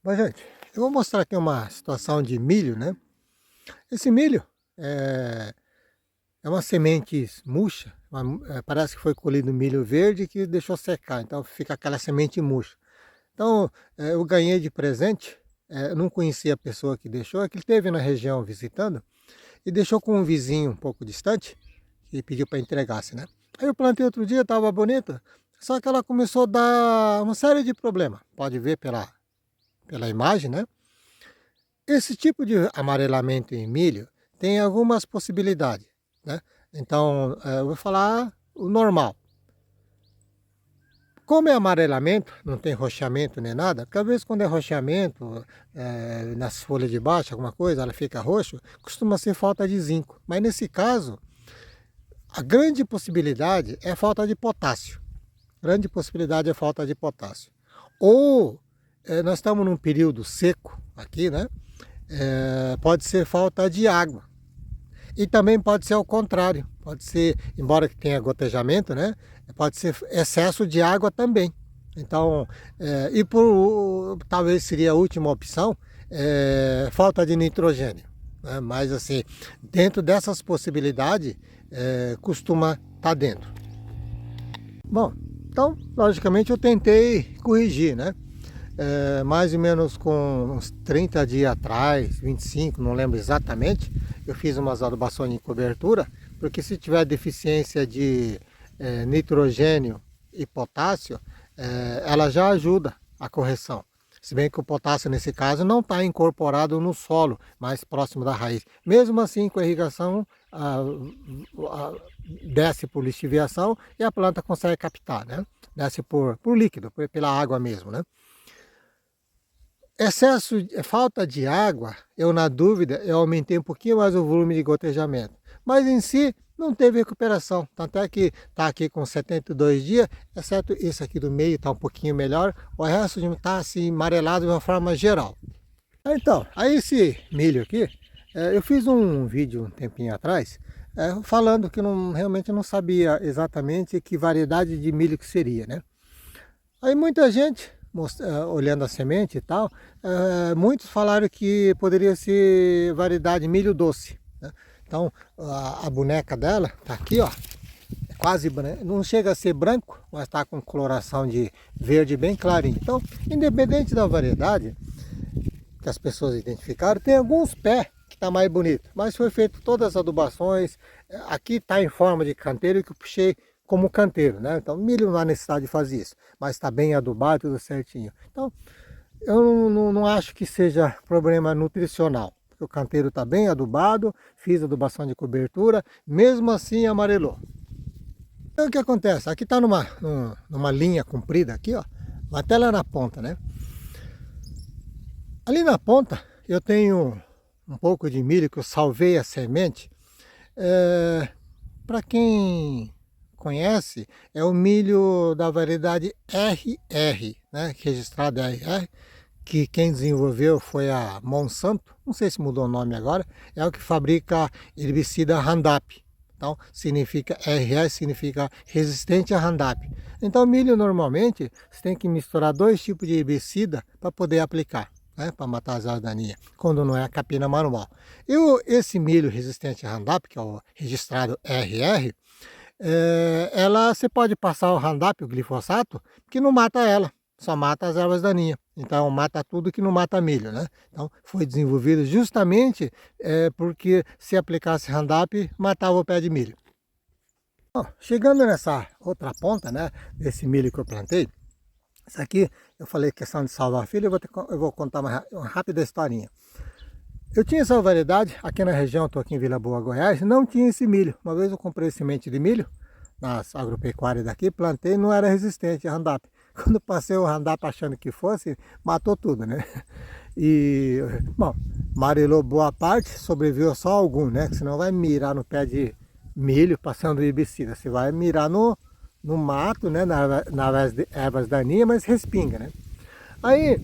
Bom, gente, eu vou mostrar aqui uma situação de milho, né? Esse milho é uma semente murcha, parece que foi colhido milho verde que deixou secar, então fica aquela semente murcha. Então, eu ganhei de presente, eu não conhecia a pessoa que deixou, é que ele esteve na região visitando e deixou com um vizinho um pouco distante e pediu para entregasse, né? Aí eu plantei outro dia, estava bonita, só que ela começou a dar uma série de problemas. Pode ver pela imagem, né? Esse tipo de amarelamento em milho tem algumas possibilidades, né? Então, eu vou falar o normal. Como é amarelamento, não tem roxamento nem nada, porque às vezes quando é roxamento, nas folhas de baixo, alguma coisa, ela fica roxa, costuma ser falta de zinco. Mas nesse caso, a grande possibilidade é falta de potássio. Grande possibilidade é falta de potássio. Ou nós estamos num período seco aqui, né? Pode ser falta de água. E também pode ser ao contrário, pode ser, embora que tenha gotejamento, né? Pode ser excesso de água também. Então, talvez seria a última opção, falta de nitrogênio. Né? Mas assim, dentro dessas possibilidades, costuma estar dentro. Bom, então, logicamente eu tentei corrigir, né? Mais ou menos com uns 30 dias atrás, 25, não lembro exatamente, eu fiz umas adubações em cobertura, porque se tiver deficiência de nitrogênio e potássio, ela já ajuda a correção. Se bem que o potássio nesse caso não está incorporado no solo, mais próximo da raiz. Mesmo assim, com a irrigação, desce por lixiviação e a planta consegue captar, né? Desce por líquido, pela água mesmo, né? Falta de água, eu na dúvida, eu aumentei um pouquinho mais o volume de gotejamento. Mas em si, não teve recuperação. Tanto é que está aqui com 72 dias, exceto esse aqui do meio, está um pouquinho melhor. O resto está assim, amarelado de uma forma geral. Então, aí esse milho aqui, eu fiz um vídeo um tempinho atrás, falando que realmente não sabia exatamente que variedade de milho que seria, né? Aí muita gente, olhando a semente e tal, muitos falaram que poderia ser variedade milho doce, né? Então a boneca dela tá aqui, ó, é quase branco, não chega a ser branco, mas está com coloração de verde bem clarinho. Então, independente da variedade que as pessoas identificaram, tem alguns pés que tá mais bonito, mas foi feito todas as adubações. Aqui está em forma de canteiro que eu puxei como canteiro, né? Então milho não há necessidade de fazer isso, mas está bem adubado, tudo certinho. Então eu não acho que seja problema nutricional, porque o canteiro está bem adubado, fiz adubação de cobertura, mesmo assim amarelou. Então o que acontece? Aqui está numa linha comprida aqui, ó, até lá na ponta, né? Ali na ponta eu tenho um pouco de milho que eu salvei a semente. Para quem conhece, é o milho da variedade RR, né? Registrado RR, que quem desenvolveu foi a Monsanto, não sei se mudou o nome agora, é o que fabrica herbicida Roundup. Então, significa RR, significa resistente a Roundup. Então, milho normalmente, você tem que misturar 2 tipos de herbicida para poder aplicar, né, para matar as ervas daninhas, quando não é a capina manual. E esse milho resistente a Roundup, que é o registrado RR, você pode passar o Roundup, o glifosato, que não mata ela, só mata as ervas daninhas. Então mata tudo que não mata milho, né? Então foi desenvolvido justamente porque se aplicasse Roundup, matava o pé de milho. Bom, chegando nessa outra ponta, né, desse milho que eu plantei, isso aqui eu falei questão de salvar filho, eu vou contar uma rápida historinha. Eu tinha essa variedade aqui na região, estou aqui em Vila Boa, Goiás, não tinha esse milho. Uma vez eu comprei semente de milho nas agropecuárias daqui, plantei, não era resistente a Roundup. Quando passei o Roundup achando que fosse, matou tudo, né? E, bom, amarelou boa parte, sobreviveu só algum, né? Que senão vai mirar no pé de milho passando herbicida. Você vai mirar no mato, né? Nas ervas daninhas, mas respinga, né? Aí,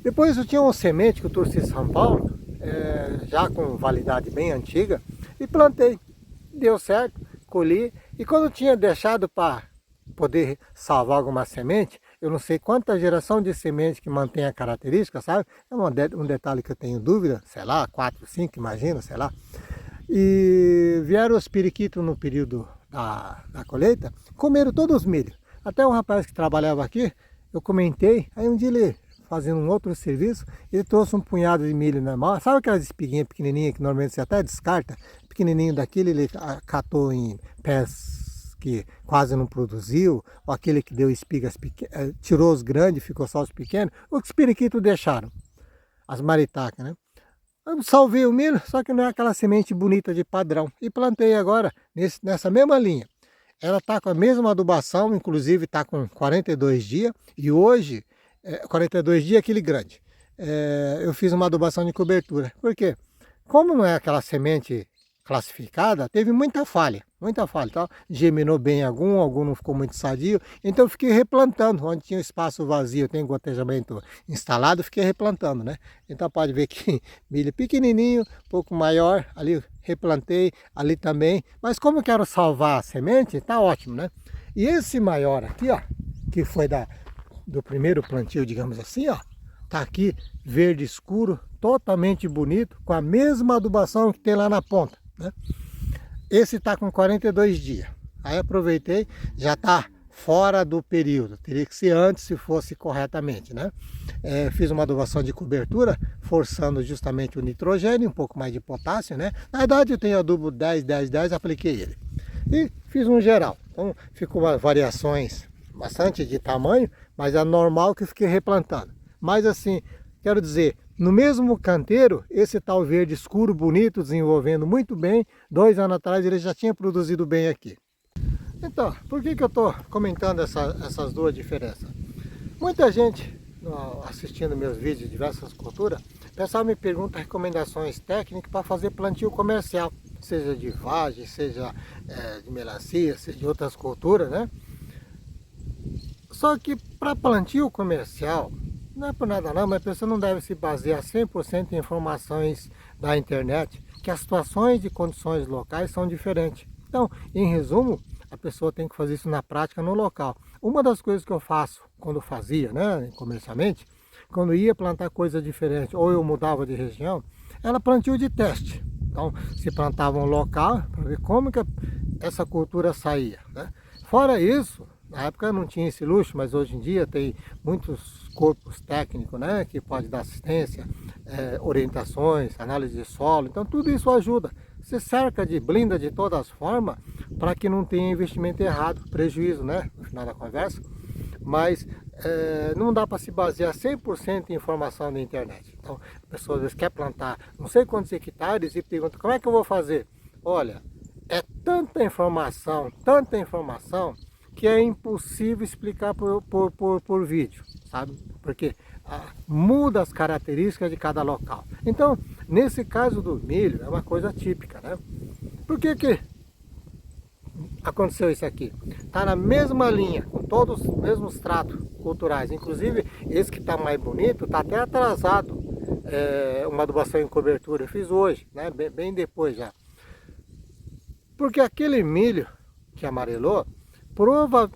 depois eu tinha uma semente que eu trouxe em São Paulo, já com validade bem antiga, e plantei. Deu certo, colhi. E quando eu tinha deixado para poder salvar alguma semente, eu não sei quanta geração de semente que mantém a característica, sabe? É um detalhe que eu tenho dúvida, sei lá, 4, 5, imagina, sei lá. E vieram os periquitos no período da colheita, comeram todos os milhos. Até um rapaz que trabalhava aqui, eu comentei, aí um dia ele, fazendo um outro serviço, ele trouxe um punhado de milho normal. Sabe aquelas espiguinhas pequenininhas que normalmente você até descarta? Pequenininho daquele, ele catou em pés que quase não produziu, ou aquele que deu espigas pequenas, tirou os grandes, ficou só os pequenos. Os periquitos deixaram, as maritacas, né? Eu salvei o milho, só que não é aquela semente bonita de padrão. E plantei agora nessa mesma linha. Ela está com a mesma adubação, inclusive está com 42 dias. E hoje, 42 dias aquele grande. Eu fiz uma adubação de cobertura. Por quê? Como não é aquela semente classificada, teve muita falha. Muita falha. Então, germinou bem algum não ficou muito sadio. Então eu fiquei replantando, onde tinha espaço vazio, tem gotejamento instalado, fiquei replantando, né? Então pode ver que milho pequenininho, um pouco maior, ali replantei, ali também. Mas como eu quero salvar a semente, tá ótimo, né? E esse maior aqui, ó, que foi do primeiro plantio, digamos assim, ó, tá aqui verde escuro, totalmente bonito, com a mesma adubação que tem lá na ponta, né? Esse está com 42 dias. Aí aproveitei, já está fora do período. Teria que ser antes se fosse corretamente, né? Fiz uma adubação de cobertura, forçando justamente o nitrogênio, um pouco mais de potássio, né? Na verdade eu tenho adubo 10, 10, 10, apliquei ele. E fiz um geral. Então ficou variações bastante de tamanho, mas é normal que eu fiquei replantando. Mas assim, quero dizer, no mesmo canteiro, esse tal verde escuro, bonito, desenvolvendo muito bem. 2 anos atrás ele já tinha produzido bem aqui. Então, por que eu estou comentando essas duas diferenças? Muita gente assistindo meus vídeos de diversas culturas, o pessoal me pergunta recomendações técnicas para fazer plantio comercial, seja de vagem, seja de melancia, seja de outras culturas, né? Só que para plantio comercial, não é por nada não, mas a pessoa não deve se basear 100% em informações da internet, que as situações e condições locais são diferentes. Então, em resumo, a pessoa tem que fazer isso na prática no local. Uma das coisas que eu faço, quando fazia, né, comercialmente, quando ia plantar coisa diferente, ou eu mudava de região, era plantio de teste. Então, se plantava um local para ver como que essa cultura saía, né? Fora isso, na época não tinha esse luxo, mas hoje em dia tem muitos corpos técnicos, né, que pode dar assistência, orientações, análise de solo. Então tudo isso ajuda. Você cerca blinda de todas as formas para que não tenha investimento errado, prejuízo, né, no final da conversa. Mas não dá para se basear 100% em informação da internet. Então a pessoa às vezes quer plantar não sei quantos hectares e pergunta, como é que eu vou fazer? Olha, é tanta informação, que é impossível explicar por vídeo, sabe? Porque muda as características de cada local. Então, nesse caso do milho, é uma coisa típica, né? Por que aconteceu isso aqui? Está na mesma linha, com todos os mesmos tratos culturais. Inclusive, esse que está mais bonito, está até atrasado. Uma adubação em cobertura, eu fiz hoje, né? Bem depois já. Porque aquele milho que amarelou,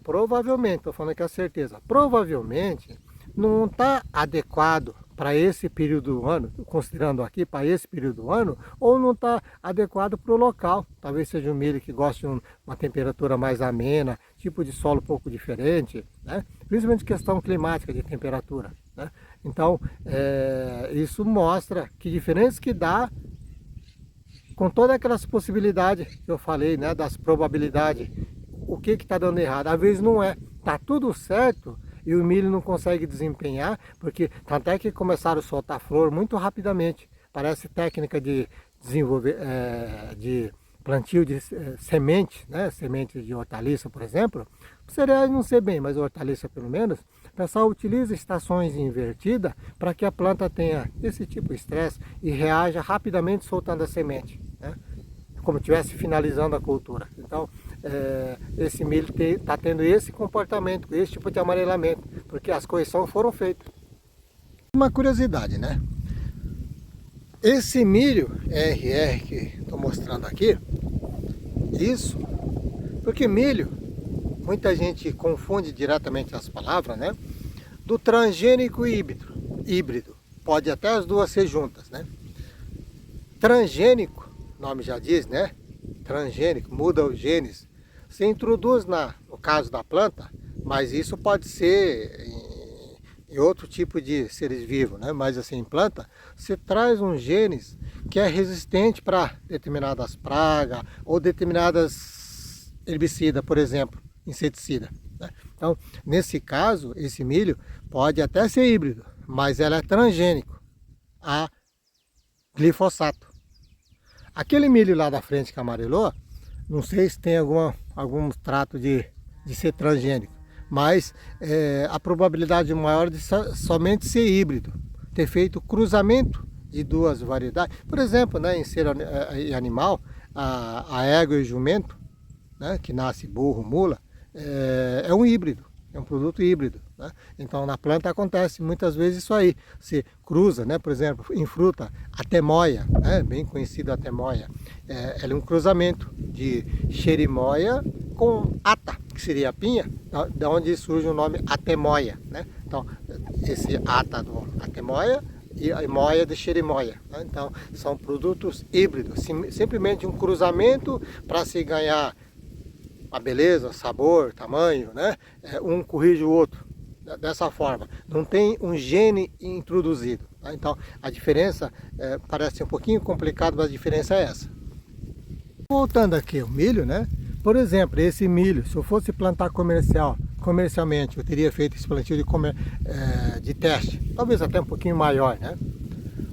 provavelmente, estou falando aqui a certeza, provavelmente não está adequado para esse período do ano, considerando aqui para esse período do ano, ou não está adequado para o local. Talvez seja um milho que goste de uma temperatura mais amena, tipo de solo um pouco diferente, né? Principalmente questão climática de temperatura, né? Então, isso mostra que diferença que dá com todas aquelas possibilidades que eu falei, né, das probabilidades. O que está dando errado? Às vezes não é, está tudo certo e o milho não consegue desempenhar, porque até que começaram a soltar flor muito rapidamente. Parece técnica de desenvolver, de plantio de semente, né? Semente de hortaliça, por exemplo. Cereais não sei bem, mas hortaliça pelo menos. O pessoal utiliza estações invertidas para que a planta tenha esse tipo de estresse e reaja rapidamente soltando a semente, né? Como estivesse finalizando a cultura. Então, esse milho está tendo esse comportamento, esse tipo de amarelamento, porque as correções foram feitas. Uma curiosidade, né? Esse milho RR que estou mostrando aqui, isso, porque milho, muita gente confunde diretamente as palavras, né? do transgênico e híbrido. Pode até as duas ser juntas, né? Transgênico, o nome já diz, né? Transgênico, muda os genes. Se introduz no caso da planta, mas isso pode ser em outro tipo de seres vivos, né? Mas assim, em planta, você traz uns genes que é resistente para determinadas pragas ou determinadas herbicidas, por exemplo, inseticida, né? Então, nesse caso, esse milho pode até ser híbrido, mas ela é transgênico a glifosato. Aquele milho lá da frente que amarelou, não sei se tem algum trato de ser transgênico, mas a probabilidade maior de somente ser híbrido, ter feito cruzamento de duas variedades. Por exemplo, né, em ser animal, a égua e o jumento, né, que nasce burro, mula, é um híbrido, é um produto híbrido, né? Então na planta acontece muitas vezes isso aí, se cruza, né? Por exemplo, em fruta, a temoia, né? Bem conhecido a temoia, ela é um cruzamento de xerimoia com ata, que seria a pinha, da onde surge o nome atemoia, né? Então esse ata do atemoia e a moia de xerimoia, né? Então são produtos híbridos, simplesmente um cruzamento para se ganhar a beleza, sabor, tamanho, né? Um corrige o outro, dessa forma. Não tem um gene introduzido, tá? Então a diferença parece um pouquinho complicado, mas a diferença é essa. Voltando aqui ao milho, né? Por exemplo, esse milho, se eu fosse plantar comercialmente, eu teria feito esse plantio de teste, talvez até um pouquinho maior, né?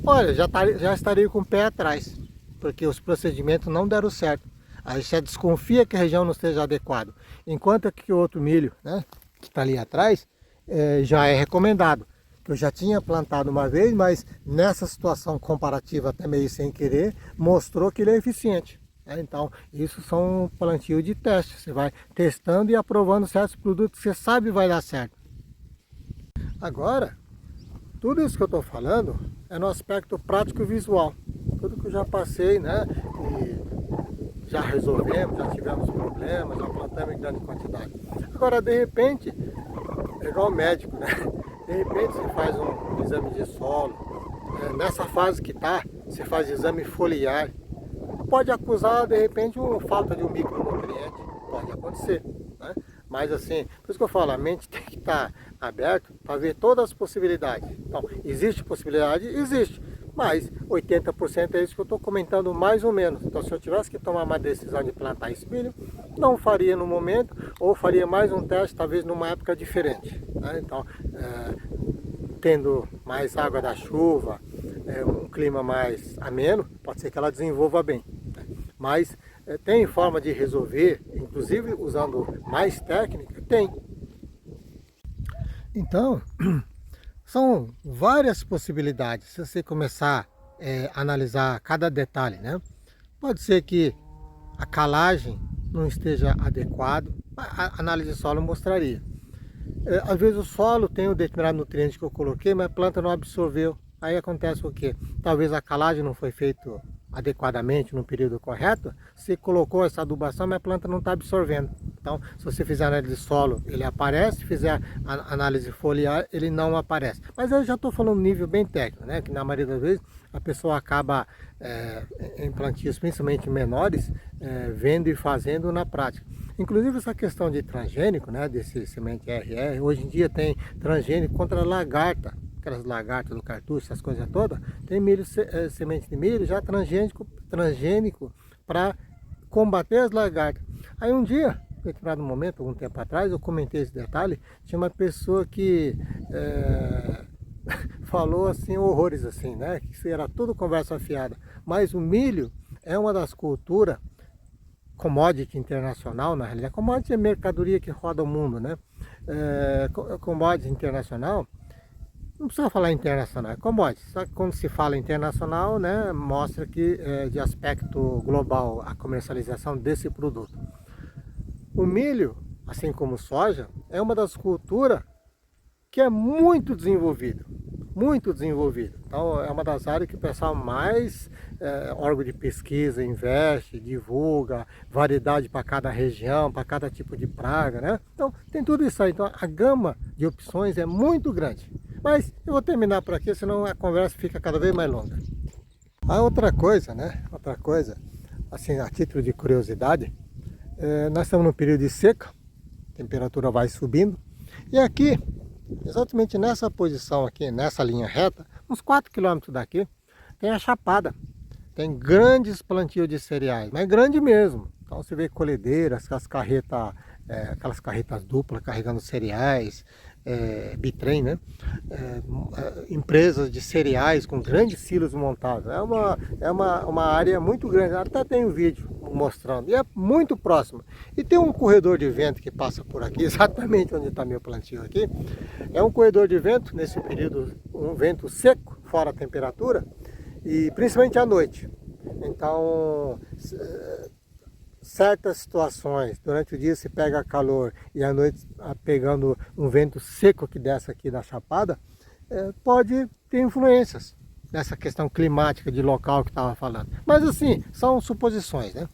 Olha, já estaria com o pé atrás, porque os procedimentos não deram certo. A gente já desconfia que a região não esteja adequada. Enquanto que o outro milho, né, que está ali atrás, já é recomendado. Eu já tinha plantado uma vez, mas nessa situação comparativa, até meio sem querer, mostrou que ele é eficiente. Então, isso são plantio de teste. Você vai testando e aprovando certos produtos que você sabe vai dar certo. Agora, tudo isso que eu estou falando é no aspecto prático e visual. Tudo que eu já passei, né? Já resolvemos, já tivemos problemas, já plantamos em grande quantidade. Agora, de repente, é igual médico, né? De repente você faz um exame de solo, nessa fase que está, você faz exame foliar. Pode acusar, de repente, falta de um micronutriente, pode acontecer, né? Mas assim, por isso que eu falo, a mente tem que estar aberta para ver todas as possibilidades. Então, existe possibilidade? Existe. Mas 80% é isso que eu estou comentando mais ou menos. Então se eu tivesse que tomar uma decisão de plantar esse milho, não faria no momento, ou faria mais um teste, talvez numa época diferente, né? Então, tendo mais água da chuva, um clima mais ameno, pode ser que ela desenvolva bem, né? Mas tem forma de resolver, inclusive usando mais técnica? Tem. Então, são várias possibilidades, se você começar a analisar cada detalhe, né? Pode ser que a calagem não esteja adequado, a análise de solo mostraria. Às vezes o solo tem o determinado nutriente que eu coloquei, mas a planta não absorveu. Aí acontece o quê? Talvez a calagem não foi feita adequadamente no período correto, você colocou essa adubação, mas a planta não está absorvendo. Então, se você fizer análise de solo, ele aparece, se fizer a análise foliar, ele não aparece. Mas eu já estou falando nível bem técnico, né? Que na maioria das vezes a pessoa acaba em plantios, principalmente menores, vendo e fazendo na prática. Inclusive essa questão de transgênico, né? Desse semente RR, hoje em dia tem transgênico contra a lagarta. Aquelas lagartas do cartucho, essas coisas todas, tem milho, semente de milho já transgênico para combater as lagartas. Aí um dia, em determinado momento, algum tempo atrás, eu comentei esse detalhe, tinha uma pessoa que falou assim, horrores assim, né? Que isso era tudo conversa fiada. Mas o milho é uma das culturas commodity internacional, na realidade. Commodity é mercadoria que roda o mundo, né? Commodity internacional, não precisa falar internacional, é commodity. Só que quando se fala internacional, né, mostra que de aspecto global a comercialização desse produto. O milho, assim como soja, é uma das culturas que é muito desenvolvida. muito desenvolvida. Então é uma das áreas que o pessoal mais, órgão de pesquisa, investe, divulga, variedade para cada região, para cada tipo de praga, né? Então tem tudo isso aí. Então a gama de opções é muito grande. Mas eu vou terminar por aqui, senão a conversa fica cada vez mais longa. A outra coisa, né? Outra coisa, assim, a título de curiosidade, nós estamos num período de seca, a temperatura vai subindo, e aqui, exatamente nessa posição aqui, nessa linha reta, uns 4 quilômetros daqui, tem a Chapada. Tem grandes plantios de cereais, mas grande mesmo. Então você vê colhedeiras, aquelas carretas duplas carregando cereais, bitrem, né? Empresas de cereais com grandes silos montados. É uma área muito grande, até tem um vídeo mostrando, e é muito próximo. E tem um corredor de vento que passa por aqui, exatamente onde está meu plantio aqui. É um corredor de vento, nesse período, um vento seco, fora a temperatura, e principalmente à noite. Então, certas situações, durante o dia se pega calor e à noite pegando um vento seco que desce aqui da Chapada, pode ter influências nessa questão climática de local que estava falando. Mas assim, são suposições, né?